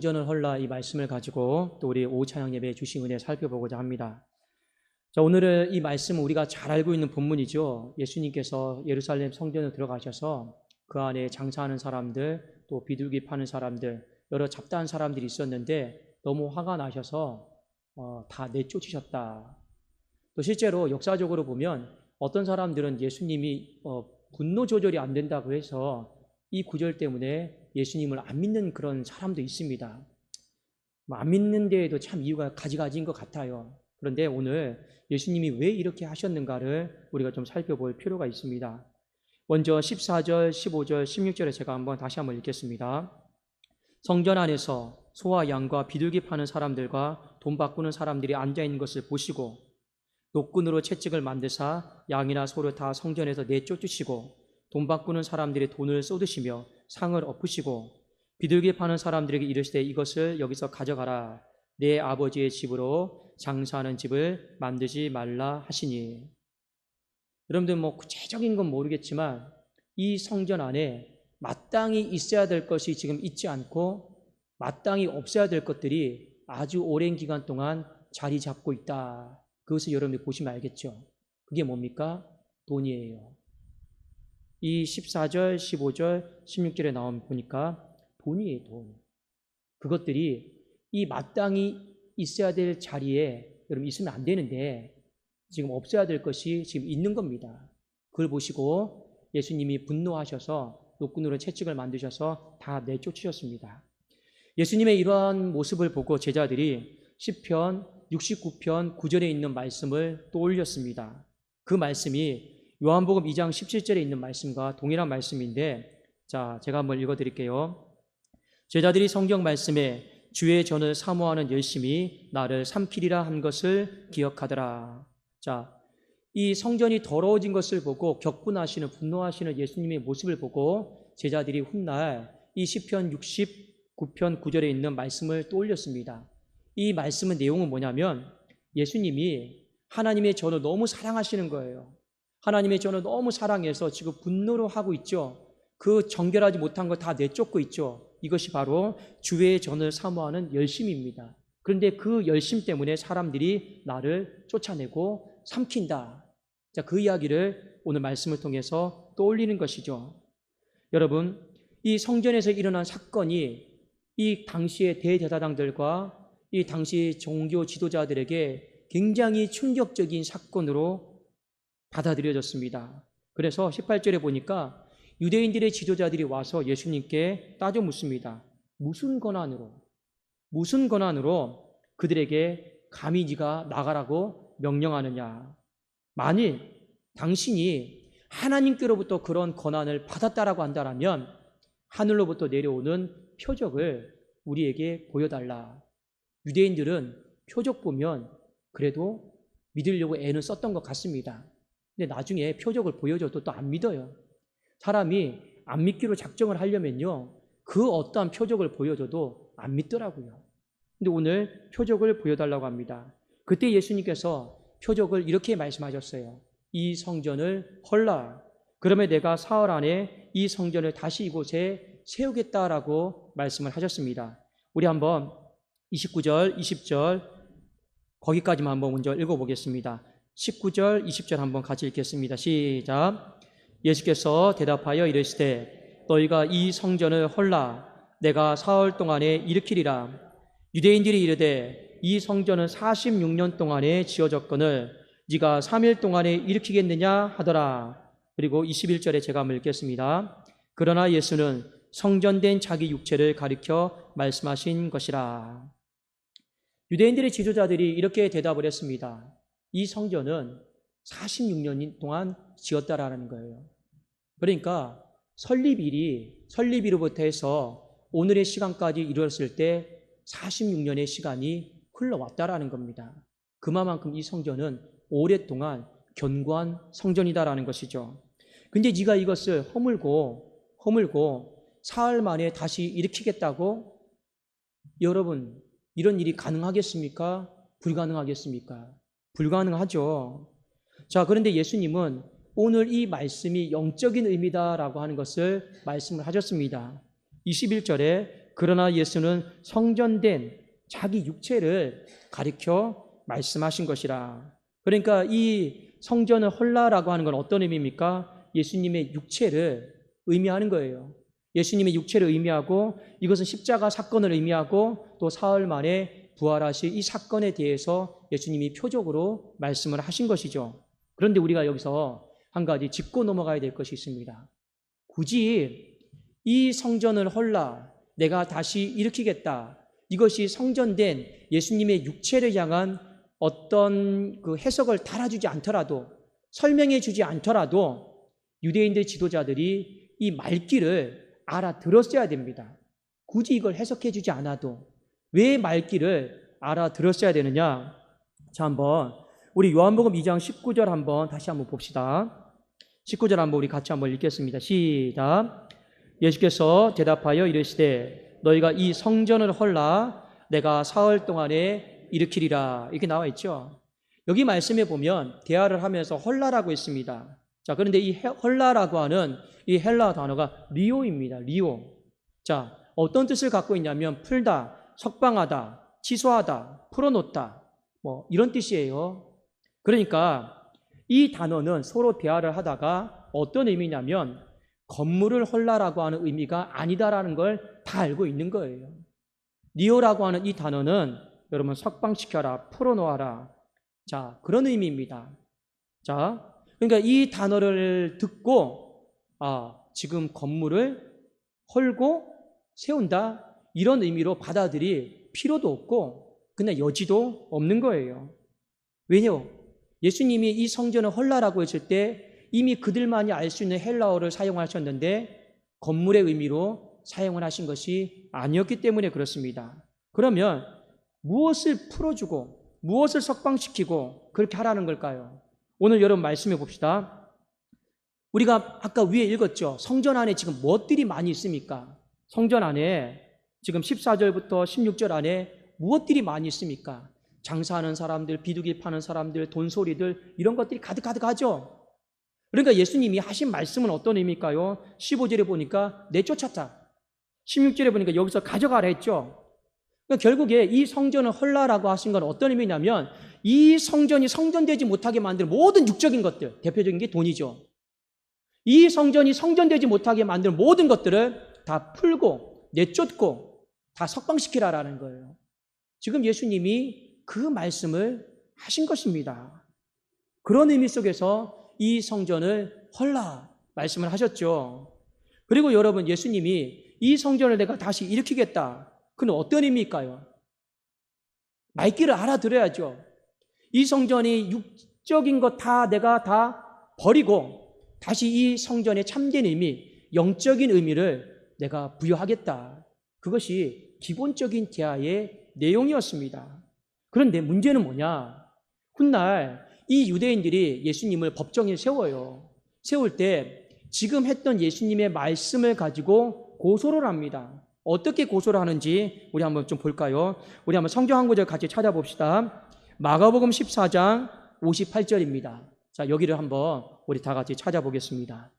성전을 헐라 이 말씀을 가지고 또 우리 오후 찬양 예배에 주신 은혜 살펴보고자 합니다. 자, 오늘은 이 말씀은 우리가 잘 알고 있는 본문이죠. 예수님께서 예루살렘 성전에 들어가셔서 그 안에 장사하는 사람들, 또 비둘기 파는 사람들, 여러 잡다한 사람들이 있었는데 너무 화가 나셔서 다 내쫓으셨다. 또 실제로 역사적으로 보면 어떤 사람들은 예수님이 분노 조절이 안 된다고 해서 이 구절 때문에 예수님을 안 믿는 그런 사람도 있습니다. 안 믿는 데에도 참 이유가 가지가지인 것 같아요. 그런데 오늘 예수님이 왜 이렇게 하셨는가를 우리가 좀 살펴볼 필요가 있습니다. 먼저 14절, 15절, 16절에 제가 다시 한번 읽겠습니다. 성전 안에서 소와 양과 비둘기 파는 사람들과 돈 바꾸는 사람들이 앉아있는 것을 보시고 노끈으로 채찍을 만드사 양이나 소를 다 성전에서 내쫓으시고 돈 바꾸는 사람들의 돈을 쏟으시며 상을 엎으시고 비둘기 파는 사람들에게 이르시되 이것을 여기서 가져가라. 내 아버지의 집으로 장사하는 집을 만들지 말라 하시니. 여러분들 구체적인 건 모르겠지만 이 성전 안에 마땅히 있어야 될 것이 지금 있지 않고 마땅히 없어야 될 것들이 아주 오랜 기간 동안 자리 잡고 있다. 그것을 여러분들 보시면 알겠죠. 그게 뭡니까? 돈이에요. 이 14절, 15절, 16절에 나오면 보니까 돈이에요, 돈. 그것들이 이 마땅히 있어야 될 자리에 여러분 있으면 안 되는데 지금 없어야 될 것이 지금 있는 겁니다. 그걸 보시고 예수님이 분노하셔서 노끈으로 채찍을 만드셔서 다 내쫓으셨습니다. 예수님의 이러한 모습을 보고 제자들이 시편 69편 9절에 있는 말씀을 떠올렸습니다. 그 말씀이 요한복음 2장 17절에 있는 말씀과 동일한 말씀인데, 자, 제가 한번 읽어드릴게요. 제자들이 성경 말씀에 주의 전을 사모하는 열심히 나를 삼키리라 한 것을 기억하더라. 자, 이 성전이 더러워진 것을 보고 격분하시는, 분노하시는 예수님의 모습을 보고 제자들이 훗날 이 시편 69편 9절에 있는 말씀을 떠올렸습니다. 이 말씀의 내용은 뭐냐면 예수님이 하나님의 전을 너무 사랑하시는 거예요. 하나님의 전을 너무 사랑해서 지금 분노로 하고 있죠. 그 정결하지 못한 거 다 내쫓고 있죠. 이것이 바로 주의 전을 사모하는 열심입니다. 그런데 그 열심 때문에 사람들이 나를 쫓아내고 삼킨다. 자, 그 이야기를 오늘 말씀을 통해서 떠올리는 것이죠. 여러분, 이 성전에서 일어난 사건이 이 당시의 대제사장들과 이 당시 종교 지도자들에게 굉장히 충격적인 사건으로 받아들여졌습니다. 그래서 18절에 보니까 유대인들의 지도자들이 와서 예수님께 따져 묻습니다. 무슨 권한으로 그들에게 감히 네가 나가라고 명령하느냐. 만일 당신이 하나님께로부터 그런 권한을 받았다라고 한다면 하늘로부터 내려오는 표적을 우리에게 보여달라. 유대인들은 표적 보면 그래도 믿으려고 애는 썼던 것 같습니다. 근데 나중에 표적을 보여줘도 또 안 믿어요. 사람이 안 믿기로 작정을 하려면요, 그 어떠한 표적을 보여줘도 안 믿더라고요. 근데 오늘 표적을 보여달라고 합니다. 그때 예수님께서 표적을 이렇게 말씀하셨어요. 이 성전을 헐라. 그러면 내가 사흘 안에 이 성전을 다시 이곳에 세우겠다라고 말씀을 하셨습니다. 우리 한번 29절, 20절 거기까지만 한번 먼저 읽어보겠습니다. 19절, 20절 한번 같이 읽겠습니다. 시작. 예수께서 대답하여 이르시되 너희가 이 성전을 헐라. 내가 사흘 동안에 일으키리라. 유대인들이 이르되 이 성전은 46년 동안에 지어졌거늘 네가 3일 동안에 일으키겠느냐 하더라. 그리고 21절에 제가 한번 읽겠습니다. 그러나 예수는 성전된 자기 육체를 가리켜 말씀하신 것이라. 유대인들의 지도자들이 이렇게 대답을 했습니다. 이 성전은 46년 동안 지었다라는 거예요. 그러니까 설립일로부터 해서 오늘의 시간까지 이루었을 때 46년의 시간이 흘러왔다라는 겁니다. 그만큼 이 성전은 오랫동안 견고한 성전이다라는 것이죠. 근데 네가 이것을 허물고 사흘 만에 다시 일으키겠다고? 여러분, 이런 일이 가능하겠습니까? 불가능하겠습니까? 불가능하죠. 자, 그런데 예수님은 오늘 이 말씀이 영적인 의미다라고 하는 것을 말씀을 하셨습니다. 21절에 그러나 예수는 성전된 자기 육체를 가리켜 말씀하신 것이라. 그러니까 이 성전을 헐라라고 하는 건 어떤 의미입니까? 예수님의 육체를 의미하는 거예요. 예수님의 육체를 의미하고 이것은 십자가 사건을 의미하고 또 사흘 만에 부활하실 이 사건에 대해서 예수님이 표적으로 말씀을 하신 것이죠. 그런데 우리가 여기서 한 가지 짚고 넘어가야 될 것이 있습니다. 굳이 이 성전을 헐라, 내가 다시 일으키겠다, 이것이 성전된 예수님의 육체를 향한 어떤 그 해석을 달아주지 않더라도, 설명해 주지 않더라도 유대인들 지도자들이 이 말귀를 알아들었어야 됩니다. 굳이 이걸 해석해 주지 않아도 왜 말귀를 알아들었어야 되느냐? 자, 한번 우리 요한복음 2장 19절 한번 다시 한번 봅시다. 19절 한번 우리 같이 한번 읽겠습니다. 시작. 예수께서 대답하여 이르시되 너희가 이 성전을 헐라 내가 사흘 동안에 일으키리라. 이렇게 나와 있죠. 여기 말씀에 보면 대화를 하면서 헐라라고 했습니다. 자, 그런데 이 헐라라고 하는 이 헬라 단어가 리오입니다. 리오. 자, 어떤 뜻을 갖고 있냐면 풀다, 석방하다, 취소하다, 풀어놓다, 뭐 이런 뜻이에요. 그러니까 이 단어는 서로 대화를 하다가 어떤 의미냐면 건물을 헐라라고 하는 의미가 아니다라는 걸 다 알고 있는 거예요. 리오라고 하는 이 단어는 여러분 석방시켜라, 풀어놓아라. 자, 그런 의미입니다. 자, 그러니까 이 단어를 듣고 지금 건물을 헐고 세운다 이런 의미로 받아들일 필요도 없고 그냥 여지도 없는 거예요. 왜냐? 예수님이 이 성전을 헐라라고 했을 때 이미 그들만이 알 수 있는 헬라어를 사용하셨는데 건물의 의미로 사용을 하신 것이 아니었기 때문에 그렇습니다. 그러면 무엇을 풀어주고 무엇을 석방시키고 그렇게 하라는 걸까요? 오늘 여러분 말씀해 봅시다. 우리가 아까 위에 읽었죠. 성전 안에 지금 무엇들이 많이 있습니까? 성전 안에 지금 14절부터 16절 안에 무엇들이 많이 있습니까? 장사하는 사람들, 비둘기 파는 사람들, 돈소리들 이런 것들이 가득하죠. 그러니까 예수님이 하신 말씀은 어떤 의미일까요? 15절에 보니까 내쫓았다. 16절에 보니까 여기서 가져가라 했죠. 그러니까 결국에 이 성전을 헐라라고 하신 건 어떤 의미냐면 이 성전이 성전되지 못하게 만든 모든 육적인 것들, 대표적인 게 돈이죠. 이 성전이 성전되지 못하게 만든 모든 것들을 다 풀고 내쫓고 다 석방시키라라는 거예요. 지금 예수님이 그 말씀을 하신 것입니다. 그런 의미 속에서 이 성전을 헐라 말씀을 하셨죠. 그리고 여러분 예수님이 이 성전을 내가 다시 일으키겠다. 그건 어떤 의미일까요? 말귀를 알아들어야죠. 이 성전이 육적인 것 다 내가 다 버리고 다시 이 성전의 참된 의미, 영적인 의미를 내가 부여하겠다. 그것이 기본적인 대화의 내용이었습니다. 그런데 문제는 뭐냐? 훗날 이 유대인들이 예수님을 법정에 세워요. 세울 때 지금 했던 예수님의 말씀을 가지고 고소를 합니다. 어떻게 고소를 하는지 우리 한번 좀 볼까요? 우리 한번 성경 한 구절 같이 찾아봅시다. 마가복음 14장 58절입니다. 자, 여기를 한번 우리 다 같이 찾아보겠습니다.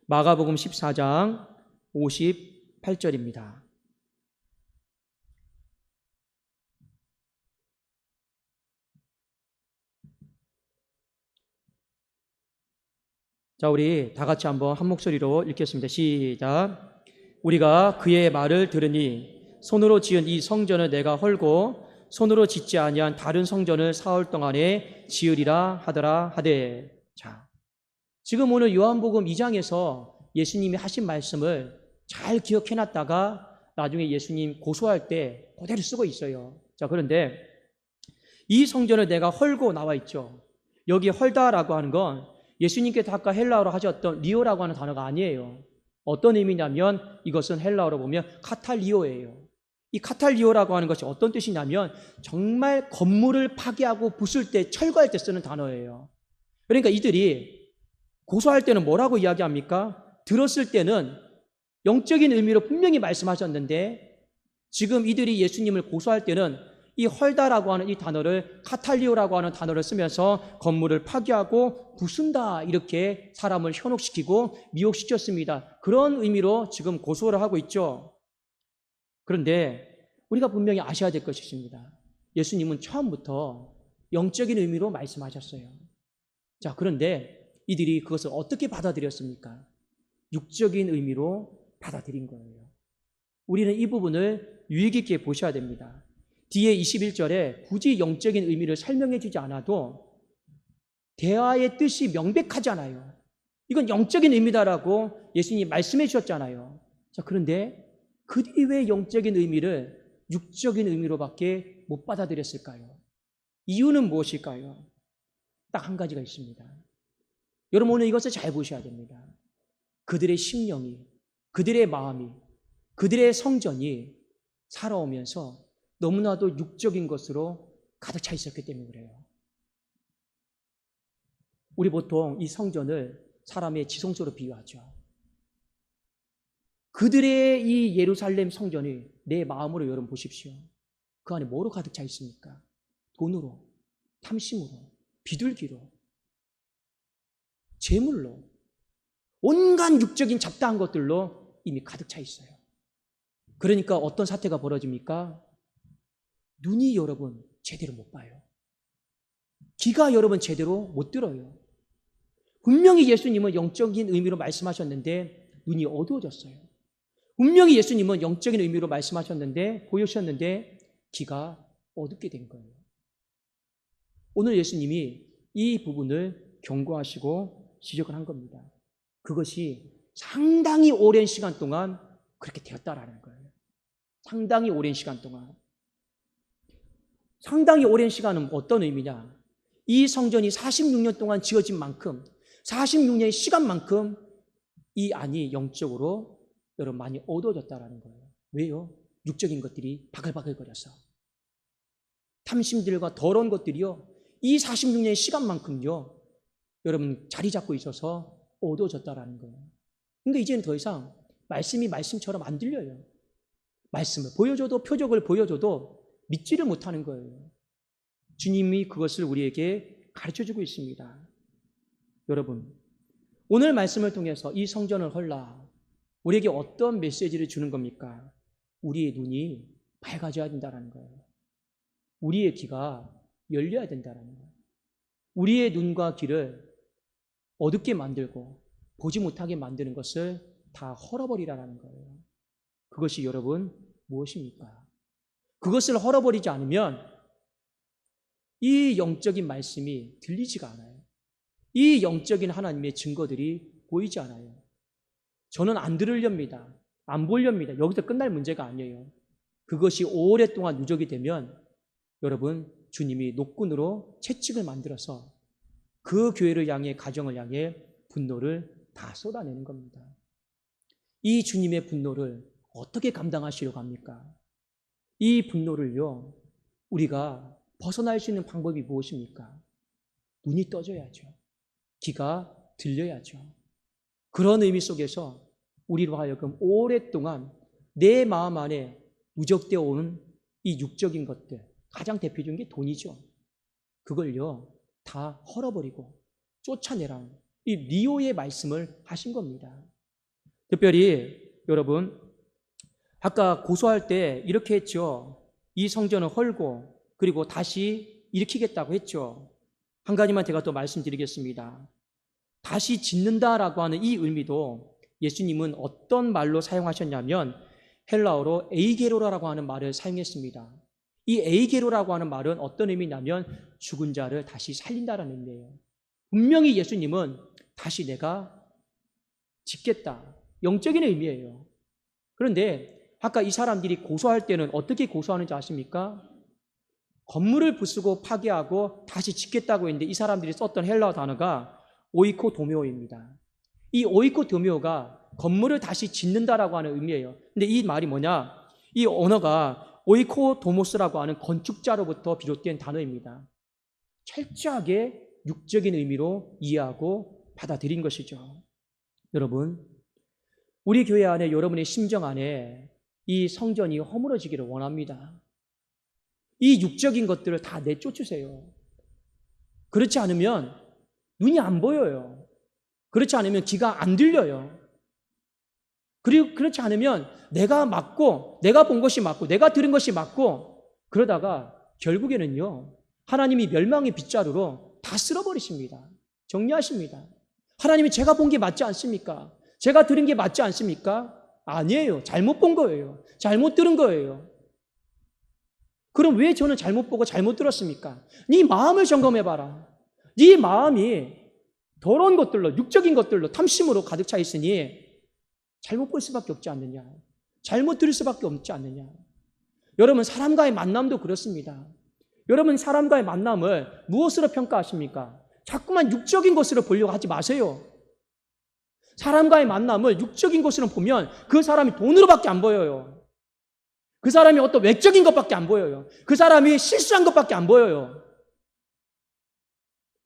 마가복음 14장 58절입니다. 자, 우리 다 같이 한번 한 목소리로 읽겠습니다. 시작. 우리가 그의 말을 들으니 손으로 지은 이 성전을 내가 헐고 손으로 짓지 아니한 다른 성전을 사흘 동안에 지으리라 하더라 하되. 자, 지금 오늘 요한복음 2장에서 예수님이 하신 말씀을 잘 기억해놨다가 나중에 예수님 고소할 때 그대로 쓰고 있어요. 자, 그런데 이 성전을 내가 헐고 나와 있죠. 여기 헐다라고 하는 건 예수님께서 아까 헬라어로 하셨던 리오라고 하는 단어가 아니에요. 어떤 의미냐면 이것은 헬라어로 보면 카탈리오예요. 이 카탈리오라고 하는 것이 어떤 뜻이냐면 정말 건물을 파괴하고 부술 때, 철거할 때 쓰는 단어예요. 그러니까 이들이 고소할 때는 뭐라고 이야기합니까? 들었을 때는 영적인 의미로 분명히 말씀하셨는데 지금 이들이 예수님을 고소할 때는 이 헐다라고 하는 이 단어를 카탈리오라고 하는 단어를 쓰면서 건물을 파괴하고 부순다, 이렇게 사람을 현혹시키고 미혹시켰습니다. 그런 의미로 지금 고소를 하고 있죠. 그런데 우리가 분명히 아셔야 될 것이 있습니다. 예수님은 처음부터 영적인 의미로 말씀하셨어요. 자, 그런데 이들이 그것을 어떻게 받아들였습니까? 육적인 의미로 받아들인 거예요. 우리는 이 부분을 유익 있게 보셔야 됩니다. 뒤에 21절에 굳이 영적인 의미를 설명해 주지 않아도 대화의 뜻이 명백하잖아요. 이건 영적인 의미다라고 예수님이 말씀해 주셨잖아요. 자, 그런데 그들이 왜 영적인 의미를 육적인 의미로밖에 못 받아들였을까요? 이유는 무엇일까요? 딱 한 가지가 있습니다. 여러분, 오늘 이것을 잘 보셔야 됩니다. 그들의 심령이, 그들의 마음이, 그들의 성전이 살아오면서 너무나도 육적인 것으로 가득 차 있었기 때문에 그래요. 우리 보통 이 성전을 사람의 지성소로 비유하죠. 그들의 이 예루살렘 성전이 내 마음으로 여러분 보십시오. 그 안에 뭐로 가득 차 있습니까? 돈으로, 탐심으로, 비둘기로, 재물로, 온갖 육적인 잡다한 것들로 이미 가득 차 있어요. 그러니까 어떤 사태가 벌어집니까? 눈이 여러분 제대로 못 봐요. 귀가 여러분 제대로 못 들어요. 분명히 예수님은 영적인 의미로 말씀하셨는데 눈이 어두워졌어요. 분명히 예수님은 영적인 의미로 말씀하셨는데, 보여주셨는데 귀가 어둡게 된 거예요. 오늘 예수님이 이 부분을 경고하시고 지적을 한 겁니다. 그것이 상당히 오랜 시간 동안 그렇게 되었다라는 거예요. 상당히 오랜 시간 동안. 상당히 오랜 시간은 어떤 의미냐? 이 성전이 46년 동안 지어진 만큼, 46년의 시간만큼 이 안이 영적으로 여러분 많이 어두워졌다라는 거예요. 왜요? 육적인 것들이 바글바글거려서. 탐심들과 더러운 것들이요, 이 46년의 시간만큼요 여러분 자리 잡고 있어서 어두워졌다라는 거예요. 그러니까 이제는 더 이상 말씀이 말씀처럼 안 들려요. 말씀을 보여줘도, 표적을 보여줘도 믿지를 못하는 거예요. 주님이 그것을 우리에게 가르쳐주고 있습니다. 여러분, 오늘 말씀을 통해서 이 성전을 헐라, 우리에게 어떤 메시지를 주는 겁니까? 우리의 눈이 밝아져야 된다는 거예요. 우리의 귀가 열려야 된다는 거예요. 우리의 눈과 귀를 어둡게 만들고 보지 못하게 만드는 것을 다 헐어버리라는 거예요. 그것이 여러분 무엇입니까? 그것을 헐어버리지 않으면 이 영적인 말씀이 들리지가 않아요. 이 영적인 하나님의 증거들이 보이지 않아요. 저는 안 들으렵니다. 안 보렵니다. 여기서 끝날 문제가 아니에요. 그것이 오랫동안 누적이 되면 여러분 주님이 노끈으로 채찍을 만들어서 그 교회를 향해, 가정을 향해 분노를 다 쏟아내는 겁니다. 이 주님의 분노를 어떻게 감당하시려고 합니까? 이 분노를요 우리가 벗어날 수 있는 방법이 무엇입니까? 눈이 떠져야죠. 귀가 들려야죠. 그런 의미 속에서 우리로 하여금 오랫동안 내 마음 안에 누적되어 온 이 육적인 것들, 가장 대표적인 게 돈이죠. 그걸요 다 헐어버리고 쫓아내라는 이 리오의 말씀을 하신 겁니다. 특별히 여러분 아까 고소할 때 이렇게 했죠. 이 성전을 헐고 그리고 다시 일으키겠다고 했죠. 한 가지만 제가 또 말씀드리겠습니다. 다시 짓는다라고 하는 이 의미도 예수님은 어떤 말로 사용하셨냐면 헬라어로 에이게로라고 하는 말을 사용했습니다. 이 에이게로라고 하는 말은 어떤 의미냐면 죽은 자를 다시 살린다라는 의미예요. 분명히 예수님은 다시 내가 짓겠다, 영적인 의미예요. 그런데 아까 이 사람들이 고소할 때는 어떻게 고소하는지 아십니까? 건물을 부수고 파괴하고 다시 짓겠다고 했는데 이 사람들이 썼던 헬라어 단어가 오이코도메오입니다. 이 오이코도메오가 건물을 다시 짓는다라고 하는 의미예요. 근데 이 말이 뭐냐? 이 언어가 오이코도모스라고 하는 건축자로부터 비롯된 단어입니다. 철저하게 육적인 의미로 이해하고 받아들인 것이죠. 여러분, 우리 교회 안에, 여러분의 심정 안에 이 성전이 허물어지기를 원합니다. 이 육적인 것들을 다 내쫓으세요. 그렇지 않으면 눈이 안 보여요. 그렇지 않으면 귀가 안 들려요. 그리고 그렇지 않으면 내가 맞고, 내가 본 것이 맞고, 내가 들은 것이 맞고, 그러다가 결국에는요, 하나님이 멸망의 빗자루로 다 쓸어버리십니다. 정리하십니다. 하나님이 제가 본 게 맞지 않습니까? 제가 들은 게 맞지 않습니까? 아니에요. 잘못 본 거예요. 잘못 들은 거예요. 그럼 왜 저는 잘못 보고 잘못 들었습니까? 네 마음을 점검해봐라. 네 마음이 더러운 것들로, 육적인 것들로, 탐심으로 가득 차 있으니 잘못 볼 수밖에 없지 않느냐. 잘못 들을 수밖에 없지 않느냐. 여러분, 사람과의 만남도 그렇습니다. 여러분, 사람과의 만남을 무엇으로 평가하십니까? 자꾸만 육적인 것으로 보려고 하지 마세요. 사람과의 만남을 육적인 것으로 보면 그 사람이 돈으로밖에 안 보여요. 그 사람이 어떤 외적인 것밖에 안 보여요. 그 사람이 실수한 것밖에 안 보여요.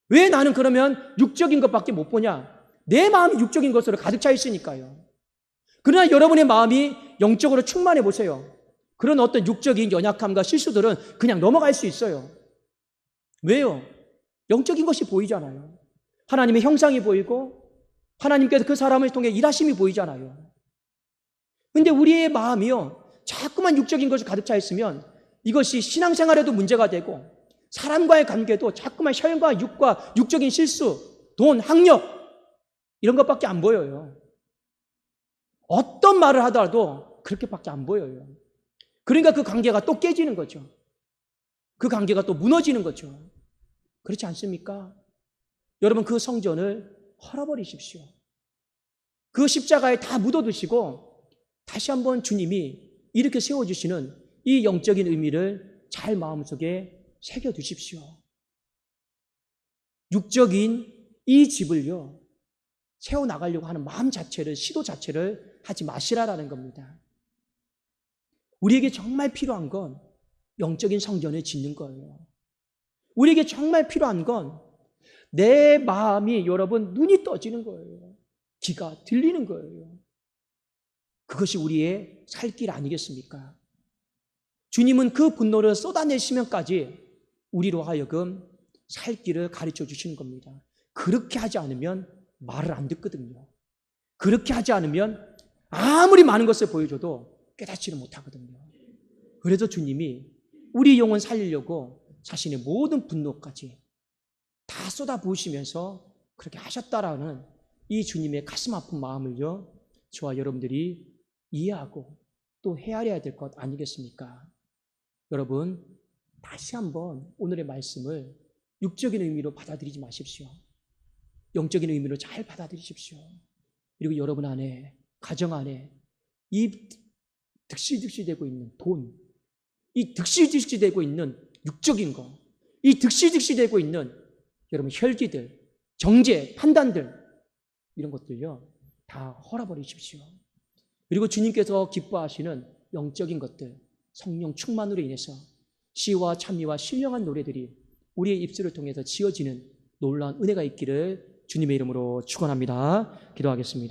왜 나는 그러면 육적인 것밖에 못 보냐? 내 마음이 육적인 것으로 가득 차 있으니까요. 그러나 여러분의 마음이 영적으로 충만해 보세요. 그런 어떤 육적인 연약함과 실수들은 그냥 넘어갈 수 있어요. 왜요? 영적인 것이 보이잖아요. 하나님의 형상이 보이고 하나님께서 그 사람을 통해 일하심이 보이잖아요. 근데 우리의 마음이요, 자꾸만 육적인 것이 가득 차 있으면 이것이 신앙생활에도 문제가 되고 사람과의 관계도 자꾸만 혈과 육과 육적인 실수, 돈, 학력 이런 것밖에 안 보여요. 어떤 말을 하더라도 그렇게밖에 안 보여요. 그러니까 그 관계가 또 깨지는 거죠. 그 관계가 또 무너지는 거죠. 그렇지 않습니까? 여러분, 그 성전을 헐어버리십시오. 그 십자가에 다 묻어두시고 다시 한번 주님이 이렇게 세워주시는 이 영적인 의미를 잘 마음속에 새겨두십시오. 육적인 이 집을요, 세워나가려고 하는 마음 자체를, 시도 자체를 하지 마시라라는 겁니다. 우리에게 정말 필요한 건 영적인 성전을 짓는 거예요. 우리에게 정말 필요한 건 내 마음이, 여러분, 눈이 떠지는 거예요. 귀가 들리는 거예요. 그것이 우리의 살 길 아니겠습니까? 주님은 그 분노를 쏟아내시면까지 우리로 하여금 살 길을 가르쳐 주시는 겁니다. 그렇게 하지 않으면 말을 안 듣거든요. 그렇게 하지 않으면 아무리 많은 것을 보여줘도 깨닫지를 못하거든요. 그래서 주님이 우리 영혼 살리려고 자신의 모든 분노까지 다 쏟아부으시면서 그렇게 하셨다라는 이 주님의 가슴 아픈 마음을요, 저와 여러분들이 이해하고 또 헤아려야 될 것 아니겠습니까? 여러분, 다시 한번 오늘의 말씀을 육적인 의미로 받아들이지 마십시오. 영적인 의미로 잘 받아들이십시오. 그리고 여러분 안에, 가정 안에 이 득실득실되고 있는 돈, 이 득실득실되고 있는 육적인 거, 이 득실득실되고 있는 여러분 혈기들, 정죄, 판단들, 이런 것들요, 다 헐어버리십시오. 그리고 주님께서 기뻐하시는 영적인 것들, 성령 충만으로 인해서 시와 찬미와 신령한 노래들이 우리의 입술을 통해서 지어지는 놀라운 은혜가 있기를 주님의 이름으로 축원합니다. 기도하겠습니다.